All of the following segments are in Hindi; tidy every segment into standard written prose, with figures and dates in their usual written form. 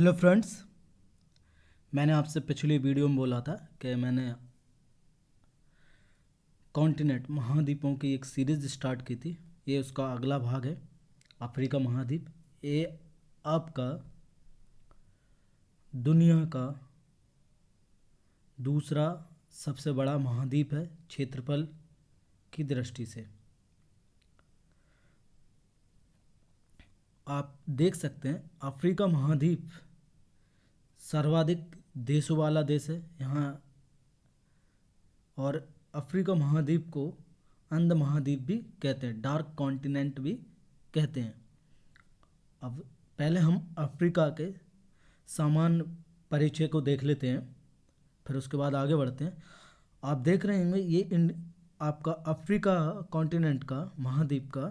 हेलो फ्रेंड्स, मैंने आपसे पिछली वीडियो में बोला था कि मैंने कॉन्टिनेंट महाद्वीपों की एक सीरीज़ स्टार्ट की थी। ये उसका अगला भाग है, अफ्रीका महाद्वीप। ये आपका दुनिया का दूसरा सबसे बड़ा महाद्वीप है क्षेत्रफल की दृष्टि से। आप देख सकते हैं अफ्रीका महाद्वीप सर्वाधिक देशों वाला देश है यहाँ, और अफ्रीका महाद्वीप को अंध महाद्वीप भी कहते हैं, डार्क कॉन्टिनेंट भी कहते हैं। अब पहले हम अफ्रीका के सामान्य परिचय को देख लेते हैं, फिर उसके बाद आगे बढ़ते हैं। आप देख रहे होंगे ये आपका अफ्रीका कॉन्टिनेंट का महाद्वीप का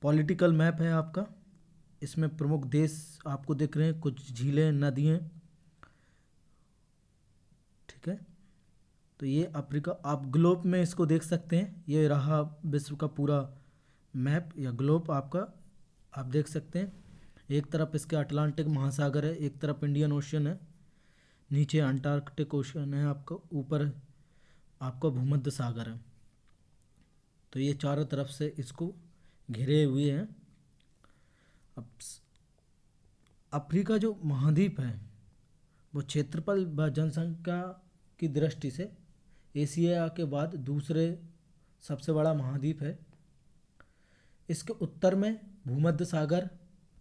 पॉलिटिकल मैप है आपका। इसमें प्रमुख देश आपको दिख रहे हैं, कुछ झीलें, नदियाँ, ठीक है। तो ये अफ्रीका, आप ग्लोब में इसको देख सकते हैं। ये रहा विश्व का पूरा मैप या ग्लोब आपका, आप देख सकते हैं। एक तरफ इसके अटलांटिक महासागर है, एक तरफ इंडियन ओशन है, नीचे अंटार्कटिक ओशन है आपका, ऊपर आपका भूमध्य सागर है। तो ये चारों तरफ से इसको घिरे हुए हैं। अब अफ्रीका जो महाद्वीप है वो क्षेत्रफल व जनसंख्या की दृष्टि से एशिया के बाद दूसरे सबसे बड़ा महाद्वीप है। इसके उत्तर में भूमध्य सागर,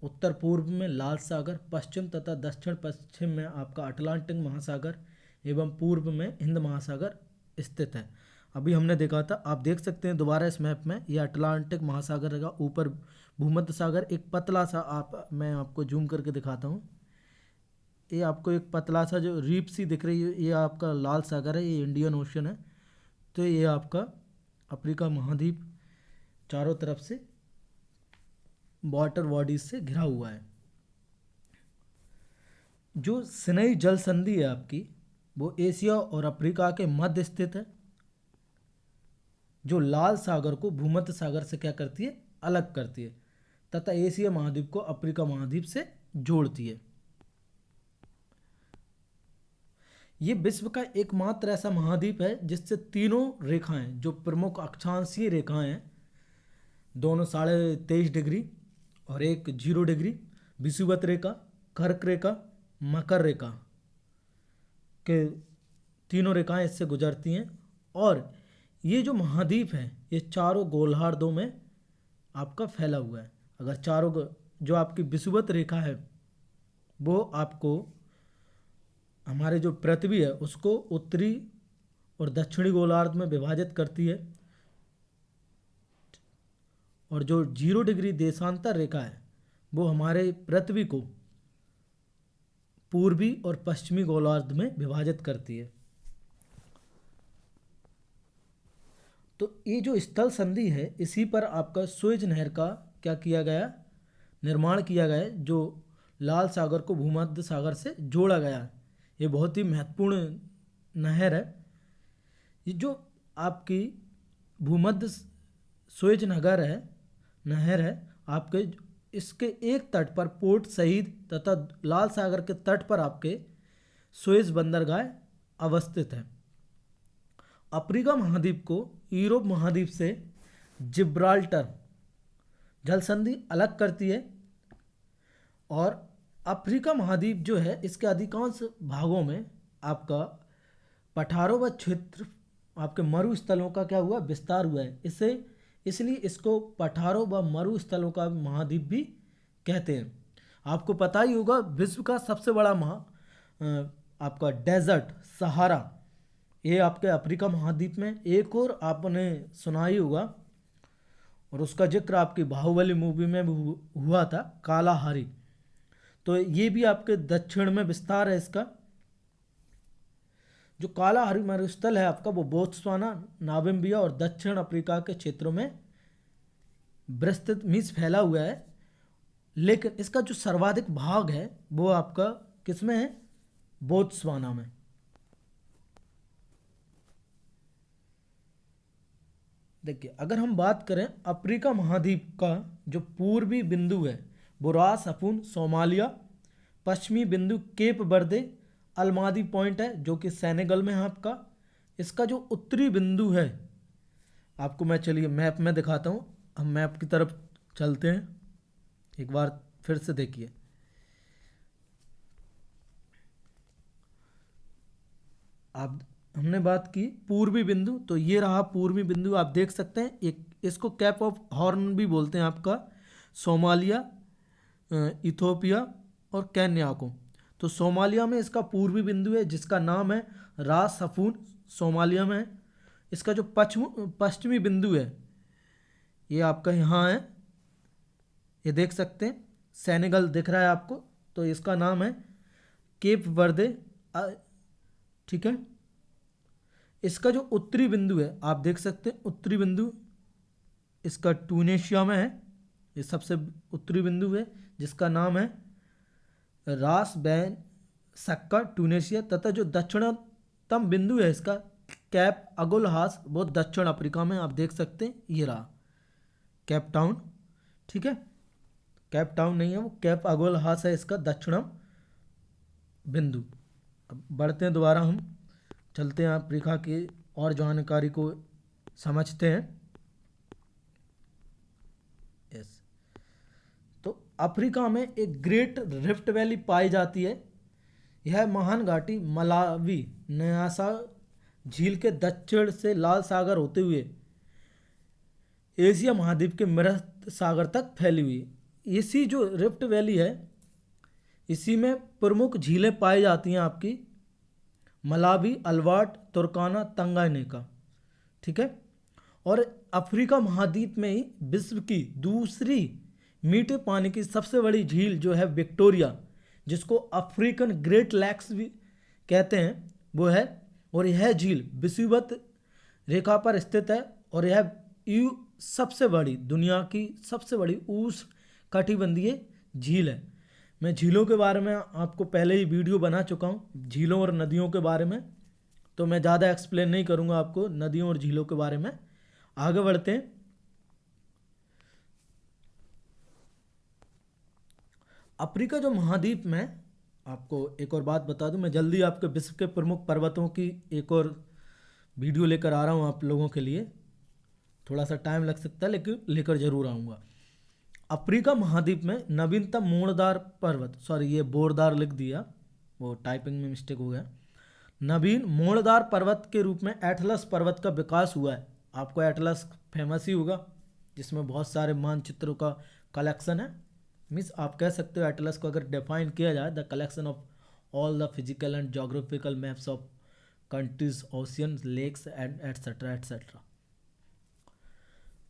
उत्तर पूर्व में लाल सागर, पश्चिम तथा दक्षिण पश्चिम में आपका अटलांटिक महासागर एवं पूर्व में हिंद महासागर स्थित है। अभी हमने देखा था, आप देख सकते हैं दोबारा इस मैप में, ये अटलांटिक महासागर का ऊपर भूमध्य सागर एक पतला सा, मैं आपको जूम करके दिखाता हूँ। ये आपको एक पतला सा जो रीप सी दिख रही है, ये आपका लाल सागर है, ये इंडियन ओशन है। तो ये आपका अफ्रीका महाद्वीप चारों तरफ से वाटर बॉडीज से घिरा हुआ है। जो सिनाई जल संधि है आपकी, वो एशिया और अफ्रीका के मध्य स्थित है, जो लाल सागर को भूमध्य सागर से क्या करती है, अलग करती है, तथा एशिया महाद्वीप को अफ्रीका महाद्वीप से जोड़ती है। ये विश्व का एकमात्र ऐसा महाद्वीप है जिससे तीनों रेखाएं, जो प्रमुख अक्षांशीय रेखाएं हैं, दोनों 23.5 डिग्री और एक 0 डिग्री, विषुवत रेखा, कर्क रेखा, मकर रेखा के तीनों रेखाएं इससे गुजरती हैं। और ये जो महाद्वीप है ये चारों गोलार्धों में आपका फैला हुआ है। अगर चारों जो आपकी विषुवत रेखा है वो आपको हमारे जो पृथ्वी है उसको उत्तरी और दक्षिणी गोलार्ध में विभाजित करती है, और जो 0 डिग्री देशांतर रेखा है वो हमारे पृथ्वी को पूर्वी और पश्चिमी गोलार्ध में विभाजित करती है। तो ये जो स्थल संधि है, इसी पर आपका सुएज नहर का क्या किया गया, निर्माण किया गया है, जो लाल सागर को भूमध्य सागर से जोड़ा गया है। ये बहुत ही महत्वपूर्ण नहर है। ये जो आपकी भूमध्य सुएज नहर है आपके, इसके एक तट पर पोर्ट शहीद तथा लाल सागर के तट पर आपके सुएज बंदरगाह अवस्थित है। अफ्रीका महाद्वीप को यूरोप महाद्वीप से जिब्राल्टर जल संधि अलग करती है, और अफ्रीका महाद्वीप जो है इसके अधिकांश भागों में आपका पठारों व क्षेत्र आपके मरुस्थलों का क्या हुआ, विस्तार हुआ है। इसलिए इसको पठारों व मरुस्थलों का महाद्वीप भी कहते हैं। आपको पता ही होगा विश्व का सबसे बड़ा आपका डेजर्ट सहारा, ये आपके अफ्रीका महाद्वीप में। एक और आपने सुना ही होगा, और उसका जिक्र आपकी बाहुबली मूवी में भी हुआ था, कालाहारी। तो ये भी आपके दक्षिण में विस्तार है इसका। जो कालाहारी मरुस्थल है आपका, वो बोत्सवाना, नामिबिया और दक्षिण अफ्रीका के क्षेत्रों में विस्तृत मीस फैला हुआ है। लेकिन इसका जो सर्वाधिक भाग है वो आपका किस में है, बोत्सवाना में। देखिए, अगर हम बात करें अफ्रीका महाद्वीप का जो पूर्वी बिंदु है, वो रास, अपून, सोमालिया पश्चिमी बिंदु केप वर्दे अलमादी पॉइंट है जो कि सेनेगल में है आपका। इसका जो उत्तरी बिंदु है, आपको मैं चलिए मैप में दिखाता हूँ। हम मैप की तरफ चलते हैं, एक बार फिर से देखिए। आप हमने बात की पूर्वी बिंदु, तो ये रहा पूर्वी बिंदु, आप देख सकते हैं। एक इसको कैप ऑफ हॉर्न भी बोलते हैं आपका, सोमालिया, इथोपिया और केन्या को। तो सोमालिया में इसका पूर्वी बिंदु है जिसका नाम है रास सफून, सोमालिया में है। इसका जो पश्चिमी बिंदु है ये आपका यहाँ है, ये देख सकते हैं, सेनेगल दिख रहा है आपको। तो इसका नाम है केप वर्दे, ठीक है। इसका जो उत्तरी बिंदु है आप देख सकते हैं, उत्तरी बिंदु इसका ट्यूनेशिया में है। ये सबसे उत्तरी बिंदु है जिसका नाम है रास बैन सक्का, ट्यूनेशिया। तथा जो दक्षिणतम बिंदु है इसका कैप अगुलहास, वो दक्षिण अफ्रीका में, आप देख सकते हैं। ये रहा कैप टाउन, ठीक है। कैप टाउन नहीं है वो, कैप अगुलहास है इसका दक्षिणम बिंदु। अब बढ़ते हैं, दोबारा हम चलते हैं अफ्रीका की और जानकारी को समझते हैं। यस, तो अफ्रीका में एक ग्रेट रिफ्ट वैली पाई जाती है। यह महान घाटी मलावी न्यासा झील के दक्षिण से लाल सागर होते हुए एशिया महाद्वीप के मृत सागर तक फैली हुई है। इसी जो रिफ्ट वैली है इसी में प्रमुख झीलें पाई जाती हैं आपकी, मलावी, अल्बर्ट, तुर्काना, तंगानिका, ठीक है। और अफ्रीका महाद्वीप में ही विश्व की दूसरी मीठे पानी की सबसे बड़ी झील जो है विक्टोरिया, जिसको अफ्रीकन ग्रेट लैक्स भी कहते हैं, वो है। और यह झील विषुवत रेखा पर स्थित है और यह सबसे बड़ी, दुनिया की सबसे बड़ी उष्ण कटिबंधीय झील है। मैं झीलों के बारे में आपको पहले ही वीडियो बना चुका हूँ, झीलों और नदियों के बारे में, तो मैं ज़्यादा एक्सप्लेन नहीं करूँगा आपको नदियों और झीलों के बारे में। आगे बढ़ते हैं। अफ्रीका जो महाद्वीप में, आपको एक और बात बता दूं, मैं जल्दी आपके विश्व के प्रमुख पर्वतों की एक और वीडियो लेकर आ रहा हूं आप लोगों के लिए। थोड़ा सा टाइम लग सकता है लेकिन लेकर जरूर आऊँगा। अफ्रीका महाद्वीप में नवीनतम मोड़दार पर्वत, सॉरी ये बोरदार लिख दिया, वो टाइपिंग में मिस्टेक हो गया। नवीन मोड़दार पर्वत के रूप में एटलस पर्वत का विकास हुआ है। आपको एटलस फेमस ही होगा, जिसमें बहुत सारे मानचित्रों का कलेक्शन है। मीन्स आप कह सकते हो एटलस को अगर डिफाइन किया जाए, the collection of all the physical and geographical maps of countries, ocean, lakes and etcetera etcetera.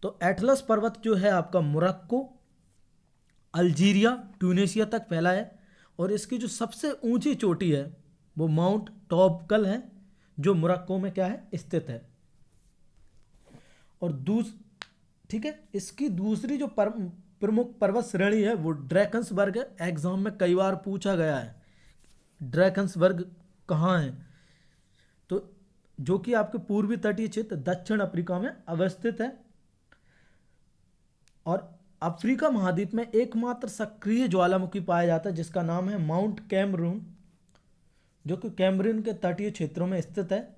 तो एटलस पर्वत जो है आपका मोरक्को, अल्जीरिया, ट्यूनेशिया तक फैला है। और इसकी जो सबसे ऊंची चोटी है वो माउंट टॉबकल है, जो मोरक्को में क्या है, स्थित है। और ठीक है, इसकी दूसरी जो प्रमुख पर्वत श्रेणी है वो ड्रैकन्सबर्ग है। एग्जाम में कई बार पूछा गया है ड्रैकन्सबर्ग कहाँ है, तो जो कि आपके पूर्वी तटीय क्षेत्र दक्षिण अफ्रीका में अवस्थित है। और अफ्रीका महाद्वीप में एकमात्र सक्रिय ज्वालामुखी पाया जाता है जिसका नाम है माउंट कैमरून, जो कि कैमरून के तटीय क्षेत्रों में स्थित है।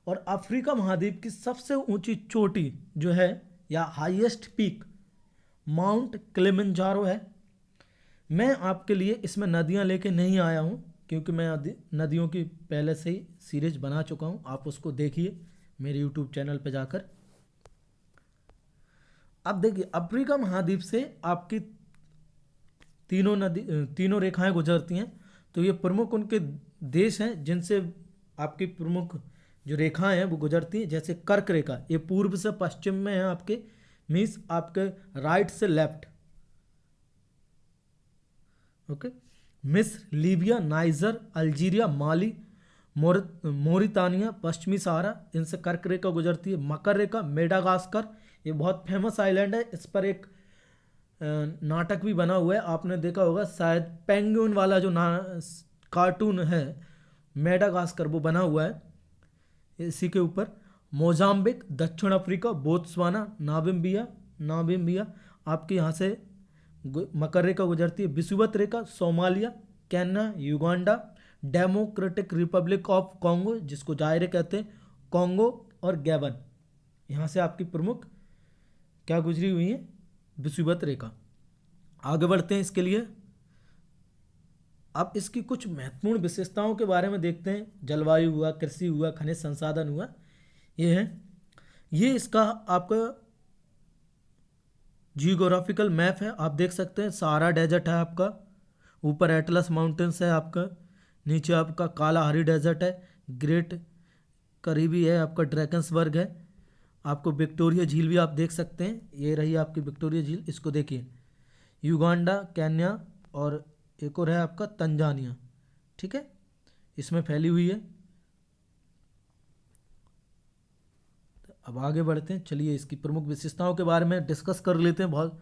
और अफ्रीका महाद्वीप की सबसे ऊंची चोटी जो है या हाईएस्ट पीक माउंट किलिमंजारो है। मैं आपके लिए इसमें नदियां लेके नहीं आया हूं क्योंकि मैं नदियों की पहले से ही सीरीज बना चुका हूं, आप उसको देखिए मेरे यूट्यूब चैनल पे जाकर। अब देखिए अफ्रीका महाद्वीप से आपकी तीनों रेखाएं गुजरती हैं। तो ये प्रमुख उनके देश हैं जिनसे आपकी प्रमुख जो रेखाएं हैं वो गुजरती हैं। जैसे कर्क रेखा, ये पूर्व से पश्चिम में है आपके, मीन्स आपके राइट से लेफ्ट, ओके। मिस्र, लीबिया, नाइजर, अल्जीरिया, माली, मोरितानिया, पश्चिमी सहारा, इनसे कर्क रेखा गुजरती है। मकर रेखा, मेडागास्कर, ये बहुत फेमस आइलैंड है, इस पर एक नाटक भी बना हुआ है, आपने देखा होगा शायद, पेंगुइन वाला जो कार्टून है मेडागास्कर, वो बना हुआ है इसी के ऊपर। मोजाम्बिक, दक्षिण अफ्रीका, बोत्सवाना, नामिबिया आपके यहाँ से मकर रेखा गुजरती है। विषुवत रेखा, Somalia, Kenya, Uganda, Democratic Republic of Congo जिसको जायरे कहते हैं, कॉन्गो और गैबन। यहाँ से आपकी प्रमुख क्या गुजरी हुई है, विषुवत रेखा। आगे बढ़ते हैं इसके लिए। अब इसकी कुछ महत्वपूर्ण विशेषताओं के बारे में देखते हैं। जलवायु हुआ, कृषि हुआ, खनिज संसाधन हुआ, ये है। ये इसका आपका जियोग्राफिकल मैप है, आप देख सकते हैं। सहारा डेजर्ट है आपका, ऊपर एटलस माउंटेन्स है आपका, नीचे आपका कालाहारी डेजर्ट है, ग्रेट करीबी है आपका, ड्रैकन्सबर्ग है। आपको विक्टोरिया झील भी आप देख सकते हैं, ये रही आपकी विक्टोरिया झील, इसको देखिए। युगांडा, केन्या और एक और है आपका तंजानिया, ठीक है, इसमें फैली हुई है। अब आगे बढ़ते हैं, चलिए इसकी प्रमुख विशेषताओं के बारे में डिस्कस कर लेते हैं बहुत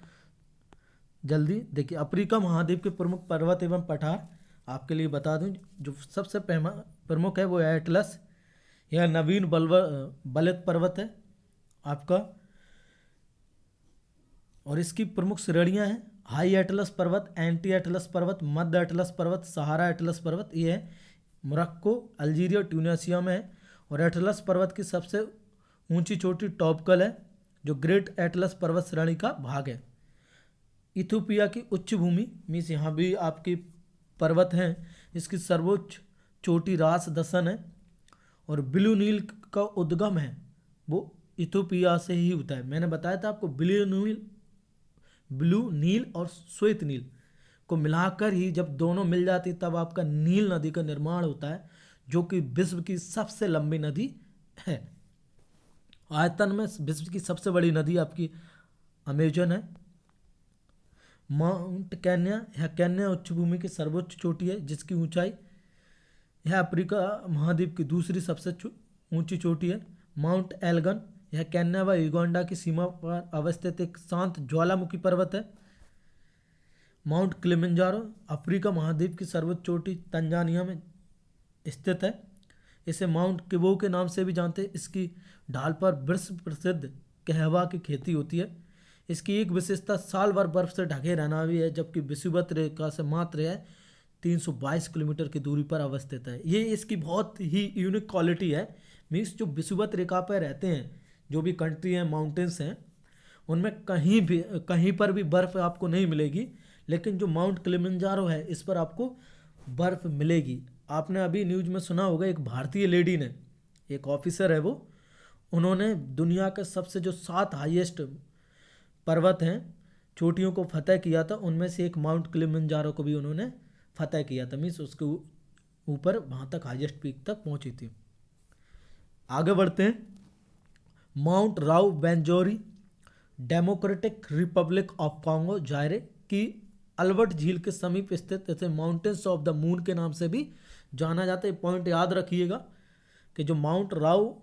जल्दी। देखिए, अफ्रीका महाद्वीप के प्रमुख पर्वत एवं पठार आपके लिए बता दूं। जो सबसे प्रमुख है वो है एटलस, यह नवीन बलित पर्वत है आपका, और इसकी प्रमुख श्रेणियां हैं हाई एटलस पर्वत, एंटी एटलस पर्वत, मध्य एटलस पर्वत, सहारा एटलस पर्वत। ये है मोरक्को, अल्जीरिया, ट्यूनीशिया में है। और एटलस पर्वत की सबसे ऊंची चोटी टॉपकल है, जो ग्रेट एटलस पर्वत श्रेणी का भाग है। इथियोपिया की उच्च भूमि मीन्स यहाँ भी आपकी पर्वत हैं, इसकी सर्वोच्च चोटी रास दसन है। और ब्लू नील का उद्गम है वो इथियोपिया से ही होता है। मैंने बताया था आपको, ब्लू नील और श्वेत नील को मिलाकर ही जब दोनों मिल जाती तब आपका नील नदी का निर्माण होता है, जो कि विश्व की सबसे लंबी नदी है। आयतन में विश्व की सबसे बड़ी नदी आपकी अमेजन है। माउंट केन्या, यह केन्या उच्चभूमि की सर्वोच्च चोटी है, जिसकी ऊंचाई यह अफ्रीका महाद्वीप की दूसरी सबसे ऊंची चोटी है। माउंट एल्गन, यह केन्या व युगांडा की सीमा पर अवस्थित एक शांत ज्वालामुखी पर्वत है। माउंट किलिमंजारो, अफ्रीका महाद्वीप की सर्वोच्च चोटी तंजानिया में स्थित है। इसे माउंट किबो के नाम से भी जानते हैं। इसकी ढाल पर विश्व प्रसिद्ध कहवा की खेती होती है। इसकी एक विशेषता साल भर बर्फ से ढके रहना भी है, जबकि विषुवत रेखा से मात्र है 322 किलोमीटर की दूरी पर अवस्थित है। ये इसकी बहुत ही यूनिक क्वालिटी है। मीन्स जो विषुवत रेखा पर रहते हैं, जो भी कंट्री हैं, माउंटेन्स हैं, उनमें कहीं पर भी बर्फ़ आपको नहीं मिलेगी, लेकिन जो माउंट किलिमंजारो है इस पर आपको बर्फ़ मिलेगी। आपने अभी न्यूज़ में सुना होगा, एक भारतीय लेडी ने, एक ऑफिसर है वो, उन्होंने दुनिया के सबसे जो 7 हाईएस्ट पर्वत हैं, चोटियों को फतह किया था। उनमें से एक माउंट किलिमंजारो को भी उन्होंने फतह किया था, मीन्स उसके ऊपर वहाँ तक हाईएस्ट पीक तक पहुँची थी। आगे बढ़ते हैं। Mount Rwenzori, Democratic Republic of Congo Zaire की अल्बर्ट झील के समीप स्थित, इसे माउंटेन्स ऑफ द मून के नाम से भी जाना जाता है। पॉइंट याद रखिएगा कि जो माउंट राउ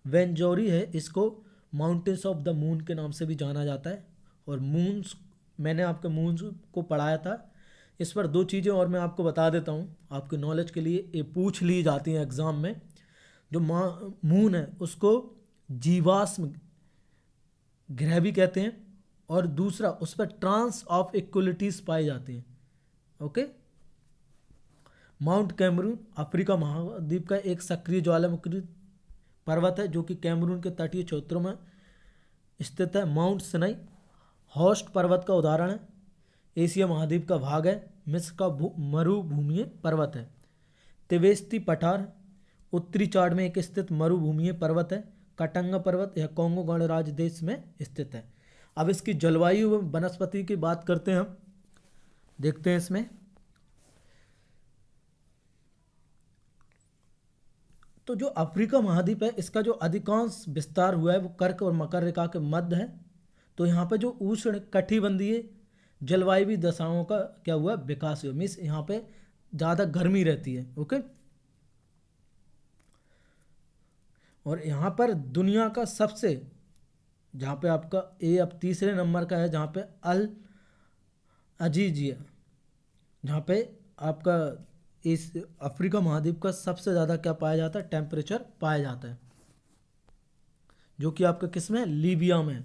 वेंजोरी है, इसको माउंटेन्स ऑफ द मून के नाम से भी जाना जाता है। और मून्स, मैंने आपके मून्स को पढ़ाया था। इस पर 2 चीज़ें और मैं आपको बता देता हूँ, आपके नॉलेज के लिए ये पूछ ली जाती हैं एग्ज़ाम में। जो मून है उसको जीवाश्म ग्रह भी कहते हैं, और दूसरा उस पर ट्रांस ऑफ इक्वलिटीज पाई जाती हैं। ओके। माउंट कैमरून अफ्रीका महाद्वीप का एक सक्रिय ज्वालामुखी पर्वत है, जो कि कैमरून के तटीय क्षेत्रों में स्थित है। माउंट सिनाई होस्ट पर्वत का उदाहरण है, एशिया महाद्वीप का भाग है। मिस्र का मरुभूमीय पर्वत है। तिवेस्ती पठार उत्तरी चाड में एक स्थित मरुभूमीय पर्वत है। कटंगा पर्वत यह कॉन्गो गणराज्य देश में स्थित है। अब इसकी जलवायु व वनस्पति की बात करते हैं हम, देखते हैं इसमें। तो जो अफ्रीका महाद्वीप है, इसका जो अधिकांश विस्तार हुआ है वो कर्क और मकर रेखा के मध्य है। तो यहाँ पे जो उष्ण कटिबंधीय जलवायु दशाओं का क्या हुआ, विकास हुआ। मीन्स यहाँ पे ज़्यादा गर्मी रहती है। ओके। और यहाँ पर दुनिया का सबसे, जहाँ पे आपका ये अब तीसरे नंबर का है, जहाँ पे अल अजीजिया, जहाँ पे आपका इस अफ्रीका महाद्वीप का सबसे ज़्यादा क्या पाया जाता है, टेम्परेचर पाया जाता है, जो कि आपका किस में, लीबिया में।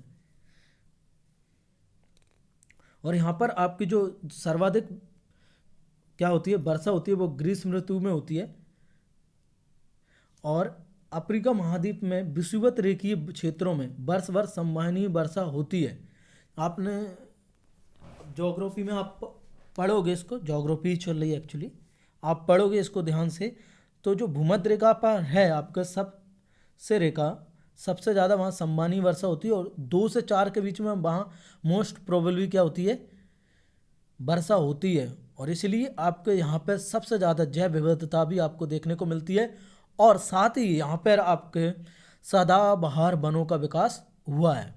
और यहाँ पर आपकी जो सर्वाधिक क्या होती है, वर्षा होती है वो ग्रीष्म ऋतु में होती है। और अफ्रीका महाद्वीप में विषुवत रेखीय क्षेत्रों में वर्ष भर संवहनीय वर्षा होती है। आपने ज्योग्राफी में आप पढ़ोगे इसको, ज्योग्राफी चल रही है एक्चुअली, आप पढ़ोगे इसको ध्यान से। तो जो भूमध्य रेखा पर है आपका सबसे रेखा, सबसे ज़्यादा वहाँ संवहनीय वर्षा होती है, और 2 से 4 के बीच में वहाँ मोस्ट प्रोबेबली क्या होती है, वर्षा होती है। और इसलिए आपके यहाँ पर सबसे ज़्यादा जैव विविधता भी आपको देखने को मिलती है, और साथ ही यहाँ पर आपके सदाबहार वनों का विकास हुआ है।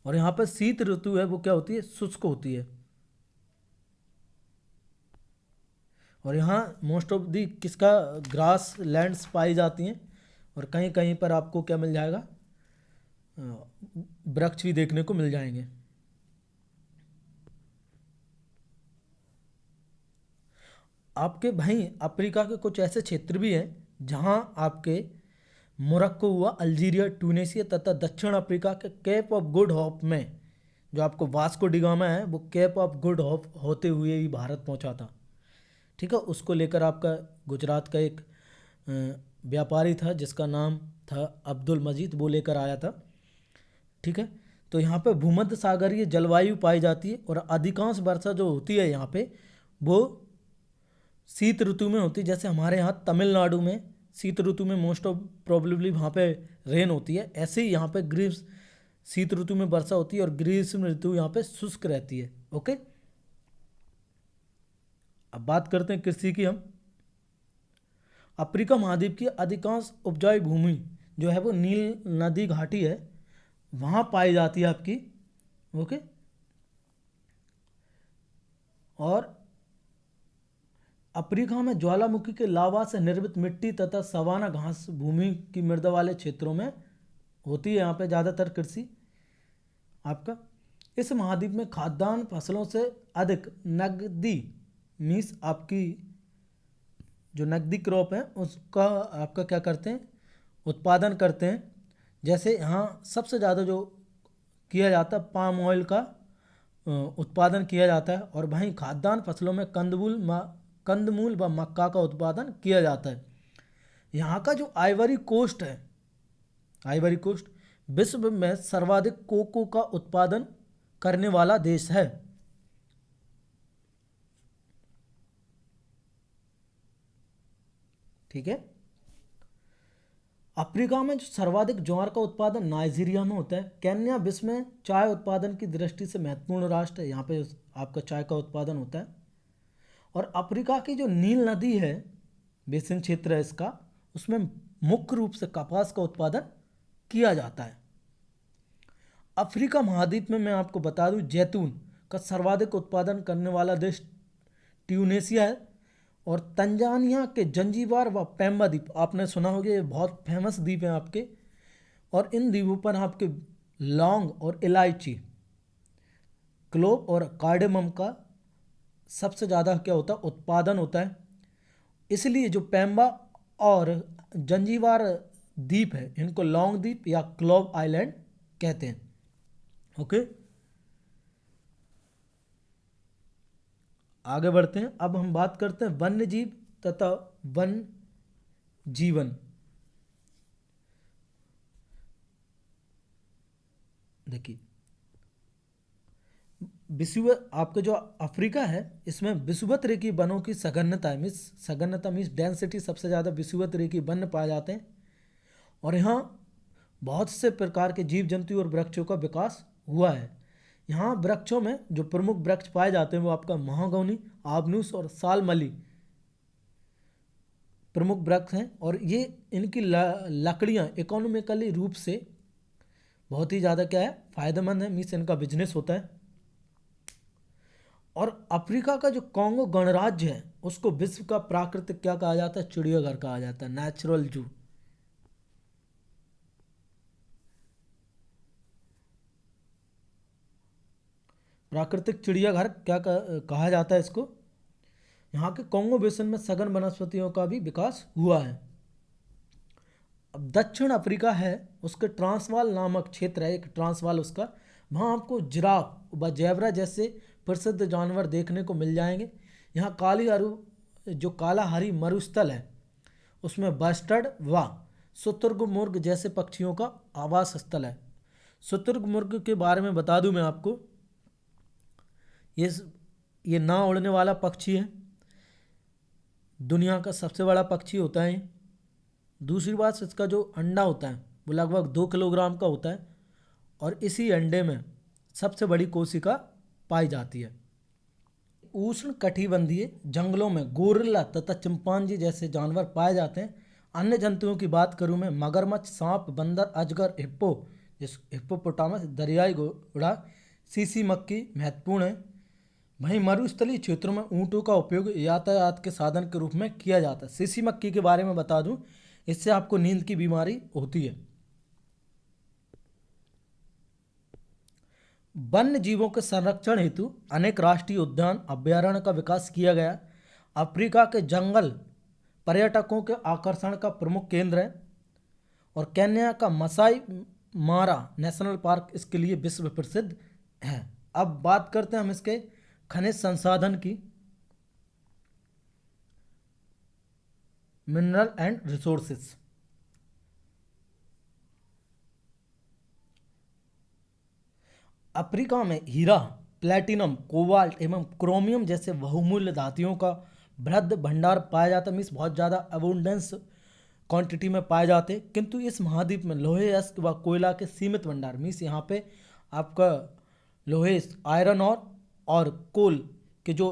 और यहाँ पर शीत ऋतु है वो क्या होती है, शुष्क होती है। और यहाँ मोस्ट ऑफ दी किसका ग्रास लैंड्स पाई जाती हैं, और कहीं कहीं पर आपको क्या मिल जाएगा, वृक्ष भी देखने को मिल जाएंगे। आपके भाई अफ्रीका के कुछ ऐसे क्षेत्र भी हैं जहाँ आपके मोरक्को हुआ, अल्जीरिया, ट्यूनीशिया तथा दक्षिण अफ्रीका के केप ऑफ गुड होप में जो आपको वास्को डिगामा है वो केप ऑफ गुड होप होते हुए ही भारत पहुंचा था। ठीक है, उसको लेकर आपका गुजरात का एक व्यापारी था जिसका नाम था अब्दुल मजीद, वो लेकर आया था। ठीक है, तो यहाँ पे भूमध्य सागरीय जलवायु पाई जाती है, और अधिकांश वर्षा जो होती है यहाँ पे वो शीत ऋतु में होती है। जैसे हमारे यहाँ तमिलनाडु में शीत ऋतु में मोस्ट ऑफ प्रोबेबली वहाँ पे रेन होती है, ऐसे ही यहाँ पे ग्रीष्म शीत ऋतु में वर्षा होती है, और ग्रीष्म ऋतु यहाँ पे शुष्क रहती है। ओके, अब बात करते हैं कृषि की हम। अफ्रीका महाद्वीप की अधिकांश उपजाऊ भूमि जो है वो नील नदी घाटी है, वहाँ पाई जाती है आपकी। ओके, और अफ्रीका में ज्वालामुखी के लावा से निर्मित मिट्टी तथा सवाना घास भूमि की मृदा वाले क्षेत्रों में होती है यहाँ पे ज़्यादातर कृषि आपका। इस महाद्वीप में खाद्यान्न फसलों से अधिक नकदी मीन्स आपकी जो नकदी क्रॉप है उसका आपका क्या करते हैं, उत्पादन करते हैं। जैसे यहाँ सबसे ज़्यादा जो किया जाता है पाम ऑयल का उत्पादन किया जाता है, और वहीं खाद्यान्न फसलों में कंदमूल व मक्का का उत्पादन किया जाता है। यहाँ का जो आइवरी कोस्ट है, आइवरी कोस्ट विश्व में सर्वाधिक कोको का उत्पादन करने वाला देश है। ठीक है, अफ्रीका में जो सर्वाधिक ज्वार का उत्पादन नाइजीरिया में होता है। केन्या विश्व में चाय उत्पादन की दृष्टि से महत्वपूर्ण राष्ट्र है, यहाँ पे आपका चाय का उत्पादन होता है। और अफ्रीका की जो नील नदी है, बेसिन क्षेत्र है इसका, उसमें मुख्य रूप से कपास का उत्पादन किया जाता है। अफ्रीका महाद्वीप में मैं आपको बता दूं जैतून का सर्वाधिक उत्पादन करने वाला देश ट्यूनीशिया है, और तंजानिया के जंजीबार व पेम्बा द्वीप आपने सुना होगा, ये बहुत फेमस द्वीप हैं आपके। और इन द्वीपों पर आपके लौंग और इलायची, क्लोव और कार्डेमम का सबसे ज़्यादा क्या होता है, उत्पादन होता है। इसलिए जो पेम्बा और जंजीबार द्वीप है इनको लौंग द्वीप या क्लोव आइलैंड कहते हैं। ओके, आगे बढ़ते हैं। अब हम बात करते हैं वन्य जीव तथा वन जीवन। देखिए विषुव आपका जो अफ्रीका है इसमें विषुवत रेखीय वनों की सघनता मीन्स डेंसिटी सबसे ज़्यादा विषुवत रेखीय वन पाए जाते हैं, और यहाँ बहुत से प्रकार के जीव जंतु और वृक्षों का विकास हुआ है। यहाँ वृक्षों में जो प्रमुख वृक्ष पाए जाते हैं वो आपका महागौनी, आबनूस और सालमली प्रमुख वृक्ष हैं, और ये इनकी लकड़ियाँ इकोनॉमिकली रूप से बहुत ही ज़्यादा क्या है, फायदेमंद है, मीन्स इनका बिजनेस होता है। और अफ्रीका का जो कॉन्गो गणराज्य है उसको विश्व का प्राकृतिक क्या कहा जाता है, चिड़ियाघर कहा जाता है, नेचुरल जू। प्राकृतिक चिड़ियाघर क्या कहा जाता है इसको। यहाँ के कॉन्गो बेसिन में सघन वनस्पतियों का भी विकास हुआ है। अब दक्षिण अफ्रीका है, उसके ट्रांसवाल नामक क्षेत्र है, एक ट्रांसवाल उसका, वहाँ आपको जिराफ व जेब्रा जैसे प्रसिद्ध जानवर देखने को मिल जाएंगे। यहाँ काली अरु जो कालाहारी मरुस्थल है उसमें बस्टर्ड व शुतुरमुर्ग जैसे पक्षियों का आवास स्थल है। शुतुरमुर्ग के बारे में बता दूं मैं आपको, ये ना उड़ने वाला पक्षी है, दुनिया का सबसे बड़ा पक्षी होता है। दूसरी बात, इसका जो अंडा होता है वो लगभग 2 किलोग्राम का होता है और इसी अंडे में सबसे बड़ी कोशिका पाई जाती है। उष्ण कटिबंधीय जंगलों में गोरिल्ला तथा चिंपांजी जैसे जानवर पाए जाते हैं। अन्य जंतुओं की बात करूं मैं, मगरमच्छ, सांप, बंदर, अजगर, हिप्पोपोटामस, दरियाई घोड़ा, सीसी मक्खी महत्वपूर्ण है। वहीं मरुस्थलीय क्षेत्रों में ऊँटों का उपयोग यातायात के साधन के रूप में किया जाता है। सीसी मक्खी के बारे में बता दूं, इससे आपको नींद की बीमारी होती है। वन्य जीवों के संरक्षण हेतु अनेक राष्ट्रीय उद्यान अभ्यारण्य का विकास किया गया। अफ्रीका के जंगल पर्यटकों के आकर्षण का प्रमुख केंद्र है और केन्या का मसाई मारा नेशनल पार्क इसके लिए विश्व प्रसिद्ध है। अब बात करते हैं हम इसके खनिज संसाधन की, मिनरल एंड रिसोर्सेस। अफ्रीका में हीरा, प्लैटिनम, कोबाल्ट एवं क्रोमियम जैसे बहुमूल्य धातुओं का बृहद भंडार पाया जाता है। मीन्स बहुत ज़्यादा अबुंडेंस क्वांटिटी में पाए जाते हैं। किंतु इस महाद्वीप में लोहे, अयस्क व कोयला के सीमित भंडार, मीन्स यहाँ पे आपका लोहे, आयरन और कोल के जो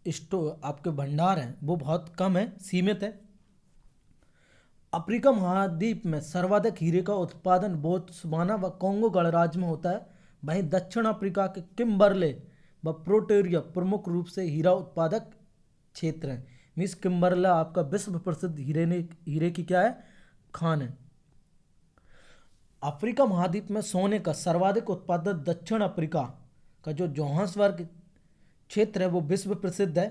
आपके भंडार हैं वो बहुत कम है, सीमित है। अफ्रीका महाद्वीप में सर्वाधिक हीरे का उत्पादन बोत्सवाना व कोंगो गणराज्य में होता है। वहीं दक्षिण अफ्रीका के किम्बरले व प्रिटोरिया प्रमुख रूप से हीरा उत्पादक क्षेत्र हैं। मीन्स किम्बरला आपका विश्व प्रसिद्ध हीरे की क्या है, खान है। अफ्रीका महाद्वीप में सोने का सर्वाधिक उत्पादन दक्षिण अफ्रीका का जो जोहान्सबर्ग क्षेत्र है वो विश्व प्रसिद्ध है।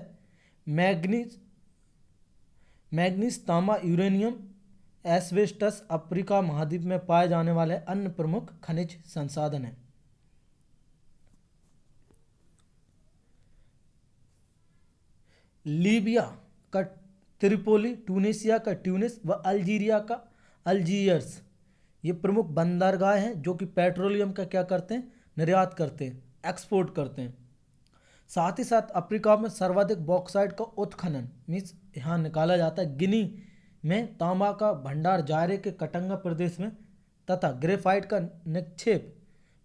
मैग्नीज, तांबा, यूरेनियम, एस्बेस्टस अफ्रीका महाद्वीप में पाए जाने वाले अन्य प्रमुख खनिज संसाधन हैं। लीबिया का त्रिपोली, ट्यूनीसिया का ट्यूनिस व अल्जीरिया का अल्जीयर्स ये प्रमुख बंदरगाह हैं जो कि पेट्रोलियम का क्या करते हैं, निर्यात करते हैं, एक्सपोर्ट करते हैं। साथ ही साथ अफ्रीका में सर्वाधिक बॉक्साइट का उत्खनन मीन्स यहाँ निकाला जाता है। गिनी में तांबा का भंडार जायरे के कटंगा प्रदेश में तथा ग्रेफाइट का निक्षेप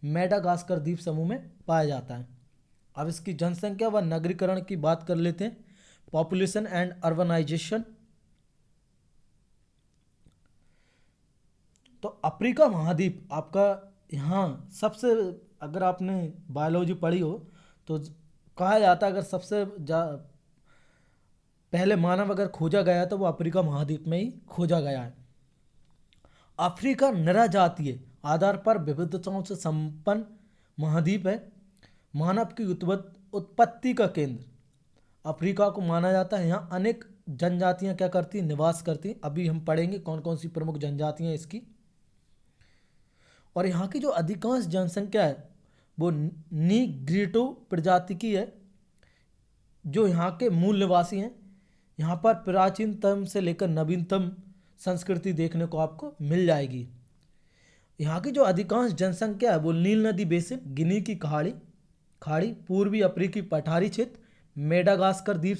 मेडागास्कर द्वीप समूह में पाया जाता है। अब इसकी जनसंख्या व नगरीकरण की बात कर लेते हैं। Population and urbanisation. तो अफ्रीका महाद्वीप आपका यहाँ सबसे, अगर आपने बायोलॉजी पढ़ी हो तो कहा जाता है अगर सबसे पहले मानव अगर खोजा गया तो वो अफ्रीका महाद्वीप में ही खोजा गया है। अफ्रीका निराजातीय आधार पर विविधताओं से संपन्न महाद्वीप है। मानव की उत्पत्ति का केंद्र अफ्रीका को माना जाता है। यहाँ अनेक जनजातियाँ क्या करती हैं, निवास करती हैं। अभी हम पढ़ेंगे कौन कौन सी प्रमुख जनजातियाँ इसकी। और यहाँ की जो अधिकांश जनसंख्या है वो नीग्रिटो प्रजाति की है जो यहाँ के मूल निवासी हैं। यहाँ पर प्राचीनतम से लेकर नवीनतम संस्कृति देखने को आपको मिल जाएगी। यहाँ की जो अधिकांश जनसंख्या है वो नील नदी बेसिन, गिनी की खाड़ी, पूर्वी अफ्रीकी पठारी क्षेत्र, मेडागास्कर द्वीप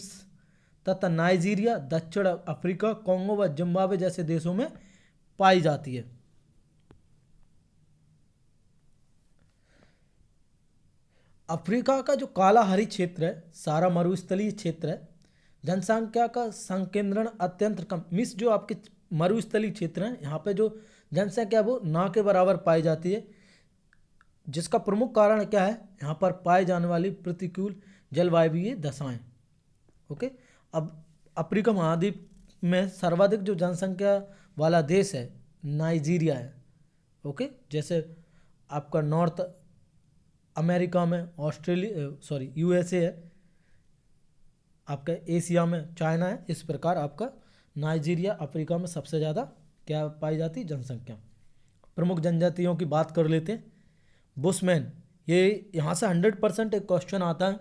तथा नाइजीरिया, दक्षिण अफ्रीका, कोंगो व जिम्बाब्वे जैसे देशों में पाई जाती है। अफ्रीका का जो कालाहारी क्षेत्र है, सारा मरुस्थलीय क्षेत्र है। जनसंख्या का संकेंद्रण अत्यंत कम, मिस जो आपके मरुस्थलीय क्षेत्र हैं यहाँ पे जो जनसंख्या वो ना के बराबर पाई जाती है। जिसका प्रमुख कारण क्या है, यहाँ पर पाए जाने वाली प्रतिकूल जलवायु दशाएं। ओके, अब अफ्रीका महाद्वीप में सर्वाधिक जो जनसंख्या वाला देश है नाइजीरिया है। ओके, जैसे आपका नॉर्थ अमेरिका में यूएसए है, आपका एशिया में चाइना है। इस प्रकार आपका नाइजीरिया अफ्रीका में सबसे ज़्यादा क्या पाई जाती है, जनसंख्या। प्रमुख जनजातियों की बात कर लेते हैं। बुशमैन ये यहाँ से 100% एक क्वेश्चन आता है,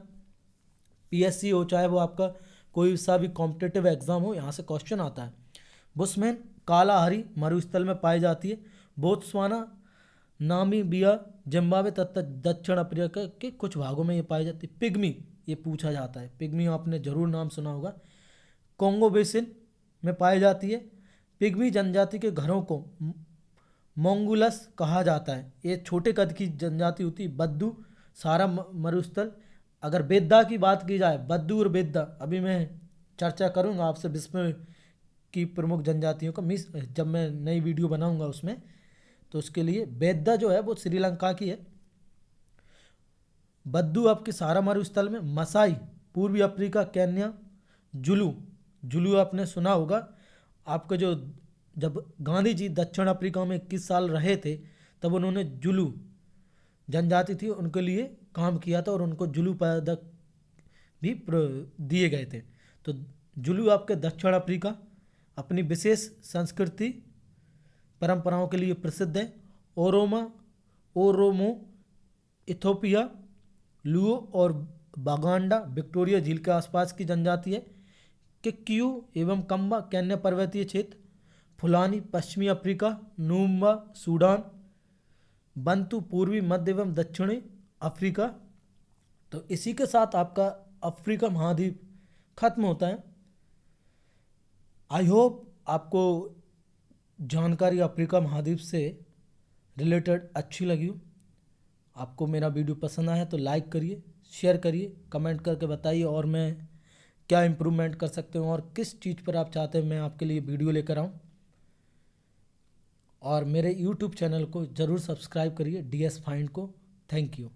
पीएससी हो चाहे वो आपका कोई सा भी कॉम्पिटिटिव एग्जाम हो, यहाँ से क्वेश्चन आता है। बुशमैन कालाहारी मरुस्थल में पाई जाती है। बोत्सवाना, नामीबिया, जिम्बाब्वे तथा दक्षिण अफ्रीका के कुछ भागों में ये पाई जाती है। पिग्मी ये पूछा जाता है, पिग्मी आपने जरूर नाम सुना होगा। कॉन्गो बेसिन में पाई जाती है। पिग्मी जनजाति के घरों को मोंगुलस कहा जाता है। ये छोटे कद की जनजाति होती है। बद्दू सारा मरुस्थल। अगर बेद्दा की बात की जाए, बद्दू और बेद्दा अभी मैं चर्चा करूंगा आपसे विश्व की प्रमुख जनजातियों का, मिस जब मैं नई वीडियो बनाऊंगा उसमें, तो उसके लिए बेद्दा जो है वो श्रीलंका की है। बद्दू आपके सारा मरुस्थल में। मसाई पूर्वी अफ्रीका, केन्या। जुलू, जुलू आपने सुना होगा। आपका जो जब गांधी जी दक्षिण अफ्रीका में 21 साल रहे थे, तब उन्होंने जुलू जनजाति थी उनके लिए काम किया था और उनको जुलू पदक भी दिए गए थे। तो जुलू आपके दक्षिण अफ्रीका अपनी विशेष संस्कृति परंपराओं के लिए प्रसिद्ध है। ओरोमो इथोपिया, लुओ और बागांडा विक्टोरिया झील के आसपास की जनजाति है। किक्यू एवं कम्बा केन्या पर्वतीय क्षेत्र। फुलानी पश्चिमी अफ्रीका, नूम्बा सूडान। बंतु पूर्वी मध्य एवं दक्षिणी अफ्रीका। तो इसी के साथ आपका अफ्रीका महाद्वीप खत्म होता है। आई होप आपको जानकारी अफ्रीका महाद्वीप से रिलेटेड अच्छी लगी हो। आपको मेरा वीडियो पसंद आया तो लाइक करिए, शेयर करिए, कमेंट करके बताइए और मैं क्या इम्प्रूवमेंट कर सकते हूँ और किस चीज़ पर आप चाहते हैं मैं आपके लिए वीडियो लेकर आऊँ। और मेरे यूट्यूब चैनल को ज़रूर सब्सक्राइब करिए, DS फाइंड को। Thank you.